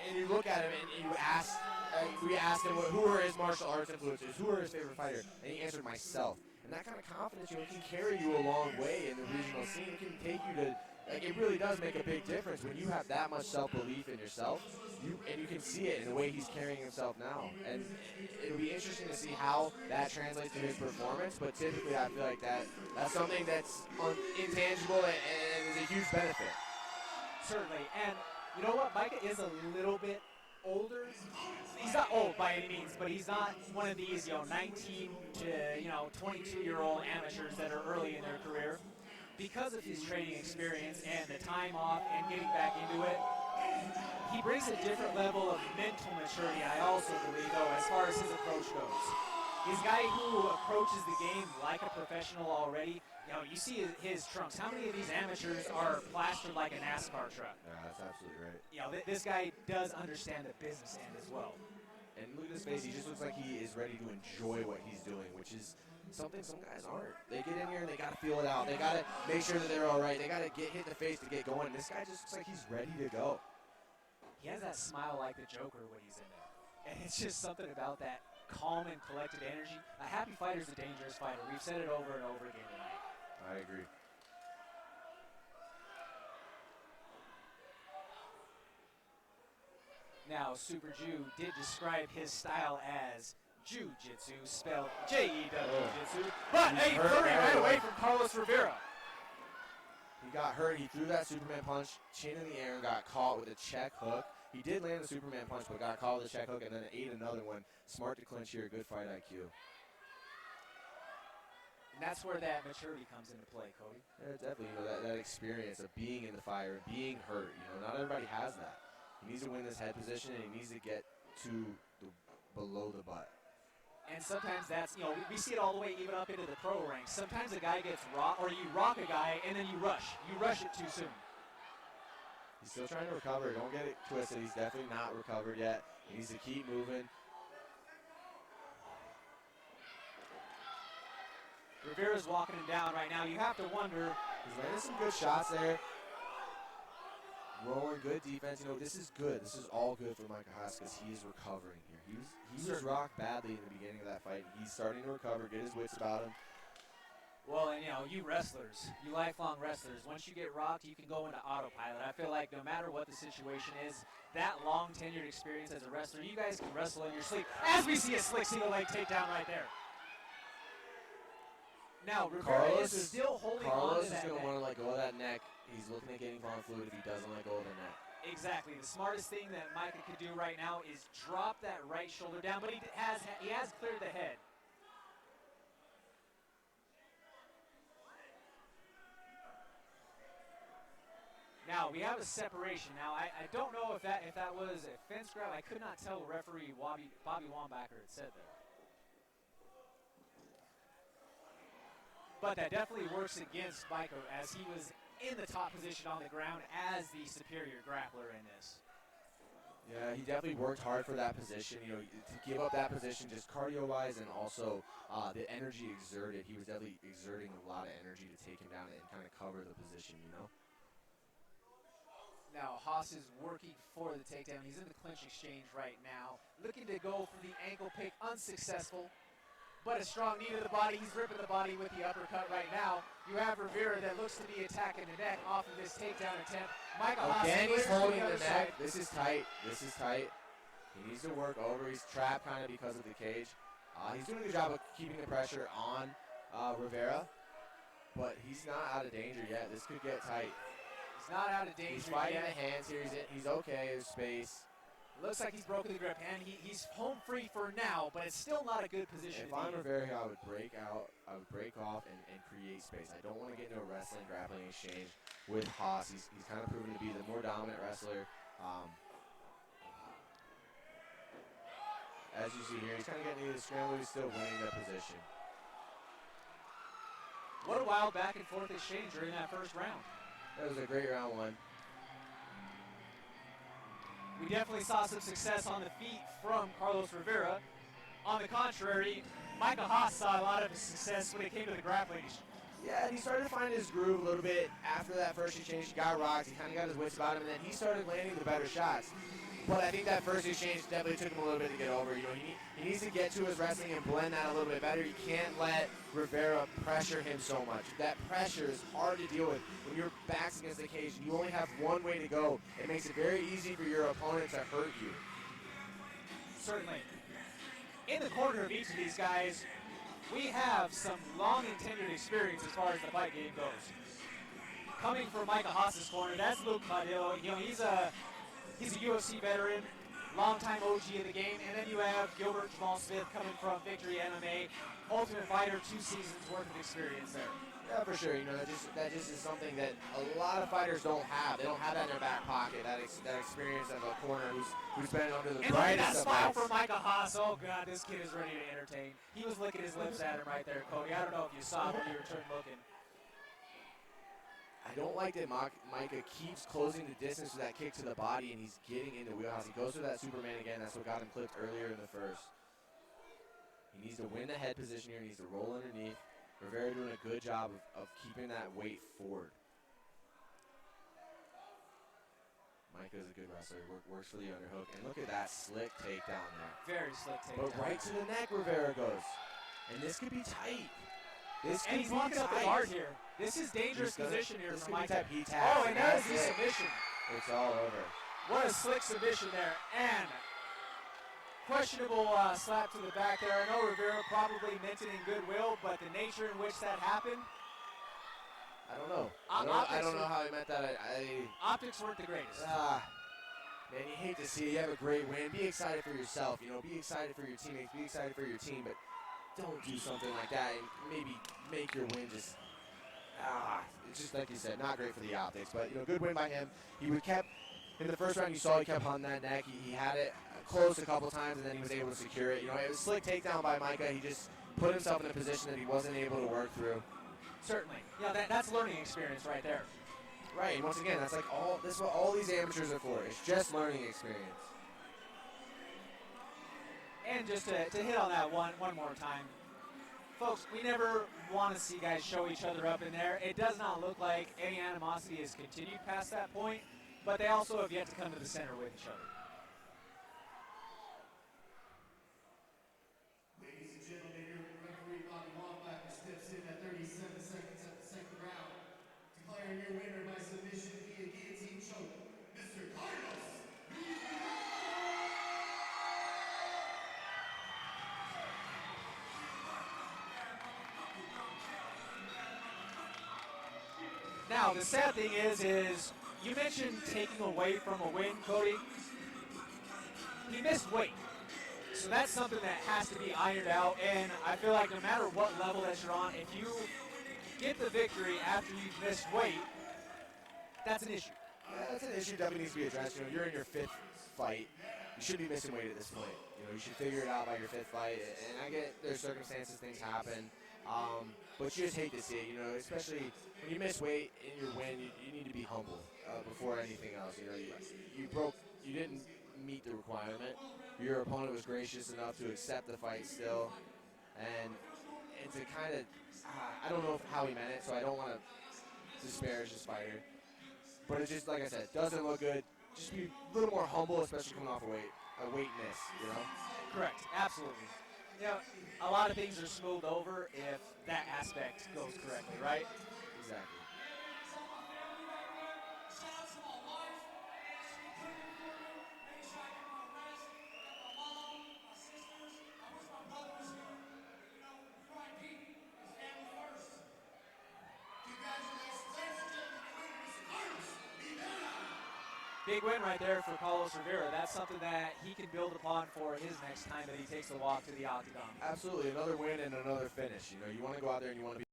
And you look at him and you ask, we asked him who are his martial arts influences, who are his favorite fighter, and he answered myself. And that kind of confidence, can carry you a long way in the regional scene. It can take you to, it really does make a big difference when you have that much self-belief in yourself, and you can see it in the way he's carrying himself now. And it'll be interesting to see how that translates to his performance, but typically I feel like that's something that's intangible and is a huge benefit. Certainly, and you know what, Micah is a little bit older. He's not old by any means, but he's not one of these, 19 to 22-year-old amateurs that are early in their career. Because of his training experience and the time off and getting back into it, he brings a different level of mental maturity, I also believe, though, as far as his approach goes. He's a guy who approaches the game like a professional already. You see his trunks. How many of these amateurs are plastered like a NASCAR truck? Yeah, that's absolutely right. This guy does understand the business end as well. And look at his face. He just looks like he is ready to enjoy what he's doing, which is something some guys aren't. They get in here and they got to feel it out. They got to make sure that they're all right. They got to get hit in the face to get going. This guy just looks like he's ready to go. He has that smile like the Joker when he's in there. And it's just something about that calm and collected energy. A happy fighter is a dangerous fighter. We've said it over and over again tonight. I agree. Now, Super Jew did describe his style as Jiu-Jitsu, spelled J-E-W-Jitsu, but a flurry right away from Carlos Rivera. He got hurt. He threw that Superman punch, chin in the air, and got caught with a check hook. He did land the Superman punch, but got caught with a check hook, and then ate another one. Smart to clinch here. Good fight IQ. And that's where that maturity comes into play, Cody. Yeah, definitely. That experience of being in the fire, being hurt. Not everybody has that. He needs to win this head position, and he needs to get to below the butt. And sometimes that's, we see it all the way even up into the pro ranks. Sometimes a guy gets rocked, or you rock a guy, and then you rush. You rush it too soon. He's still trying to recover. Don't get it twisted. He's definitely not recovered yet. He needs to keep moving. Rivera's walking him down right now. You have to wonder. He's landing some good shots there. Rolling good defense. This is good. This is all good for Micah Haas because he's recovering here. He was rocked badly in the beginning of that fight. He's starting to recover, get his wits about him. Well, and you wrestlers, you lifelong wrestlers, once you get rocked, you can go into autopilot. I feel like no matter what the situation is, that long tenured experience as a wrestler, you guys can wrestle in your sleep. As we see a slick single leg takedown right there. Now, Rivera is still holding on to that neck. Carlos is going to want to let go of that neck. He's looking at getting fallen fluid if he doesn't let go of the neck. Exactly. The smartest thing that Micah could do right now is drop that right shoulder down, but he has cleared the head. Now, we have a separation. Now, I don't know if that was a fence grab. I could not tell referee Bobby Wambacher had said that. But that definitely works against Micah as he was in the top position on the ground as the superior grappler in this. Yeah, he definitely worked hard for that position. To give up that position just cardio-wise and also the energy exerted. He was definitely exerting a lot of energy to take him down and kind of cover the position, Now, Haas is working for the takedown. He's in the clinch exchange right now. Looking to go for the ankle pick, unsuccessful. But a strong knee to the body. He's ripping the body with the uppercut right now. You have Rivera that looks to be attacking the neck off of this takedown attempt. Michael Haas he's holding the neck. Side. This is tight. This is tight. He needs to work over. He's trapped kind of because of the cage. He's doing a good job of keeping the pressure on Rivera. But he's not out of danger yet. This could get tight. He's not out of danger He's fighting yet. the hands here. He's okay. There's space. Looks like he's broken the grip, and he's home free for now, but it's still not a good position. If I'm Rivera, I would break out, I would break off and create space. I don't want to get into a wrestling, grappling exchange with Haas. He's kind of proven to be the more dominant wrestler. As you see here, he's kind of getting into the scramble. He's still winning that position. What a wild back and forth exchange during that first round. That was a great round one. We definitely saw some success on the feet from Carlos Rivera. On the contrary, Michael Haas saw a lot of success when it came to the grappling. Yeah, and he started to find his groove a little bit after that first exchange. He got rocked. He kind of got his wits about him, and then he started landing the better shots. But I think that first exchange definitely took him a little bit to get over. You know, he needs to get to his wrestling and blend that a little bit better. You can't let Rivera pressure him so much. That pressure is hard to deal with when your back's against the cage and you only have one way to go. It makes it very easy for your opponent to hurt you. Certainly. In the corner of each of these guys, we have some long and tenured experience as far as the fight game goes. Coming from Micah Haas's corner, that's Luke Cadillo. You know, he's a UFC veteran, longtime OG of the game, and then you have Gilbert Jamal Smith coming from Victory MMA, Ultimate Fighter, 2 seasons worth of experience there. Yeah, for sure. You know, that just is something that a lot of fighters don't have. They don't have that in their back pocket. That experience of a corner who's been under the brightest of smile lights. from Micah Haas. Oh God, this kid is ready to entertain. He was licking his lips at him right there, Cody. I don't know if you saw when you returned looking. I don't like that Micah keeps closing the distance with that kick to the body, and he's getting into wheelhouse. He goes for that Superman again. That's what got him clipped earlier in the first. He needs to win the head position here. He needs to roll underneath. Rivera doing a good job of keeping that weight forward. Micah's a good wrestler. Works for the underhook. And look at that slick takedown there. Very slick takedown. But right to the neck, Rivera goes. And this could be tight. And he's locking up the guard here. This is dangerous position here for Micah. He taps. Oh, and there's the submission. It's all over. What a slick submission there. And questionable slap to the back there. I know Rivera probably meant it in goodwill, but the nature in which that happened. I don't know. I don't know how he meant that. Optics weren't the greatest. Man, you hate to see it. You have a great win. Be excited for yourself. You know, be excited for your teammates. Be excited for your team, but don't do something like that and maybe make your win just. It's just like you said, not great for the optics. But you know, good win by him. He kept in the first round. You saw he kept on that neck. He had it close a couple times, and then he was able to secure it. You know, it was a slick takedown by Micah. He just put himself in a position that he wasn't able to work through. Certainly. Yeah, that's learning experience right there. Right, and once again, that's like this is what all these amateurs are for. It's just learning experience. And just to hit on that one more time, folks, we never want to see guys show each other up in there. It does not look like any animosity has continued past that point, but they also have yet to come to the center with each other. Ladies and gentlemen, your referee Bobby Wambach steps in at 37 seconds at the second round, declaring your winner by submission via guillotine choke, Mr. Carlos. Now, the sad thing is you mentioned taking away from a win, Cody. He missed weight. So that's something that has to be ironed out, and I feel like no matter what level that you're on, if you get the victory after you've missed weight, that's an issue. Yeah, that's an issue that needs to be addressed. You know, you're in your 5th fight. You should be missing weight at this point. You know, you should figure it out by your 5th fight. And I get there's circumstances, things happen. But you just hate to see it, you know, especially when you miss weight in your win, you need to be humble before anything else. You know, you didn't meet the requirement. Your opponent was gracious enough to accept the fight still. And to kind of, I don't know how he meant it, so I don't want to disparage this fighter. But it's just, like I said, doesn't look good. Just be a little more humble, especially coming off a weight miss, you know? Correct, absolutely. You know, a lot of things are smoothed over if that aspect goes correctly, right? Exactly. Big win right there for Carlos Rivera. That's something that he can build upon for his next time that he takes the walk to the octagon. Absolutely, another win and another finish. You know, you want to go out there and you want to be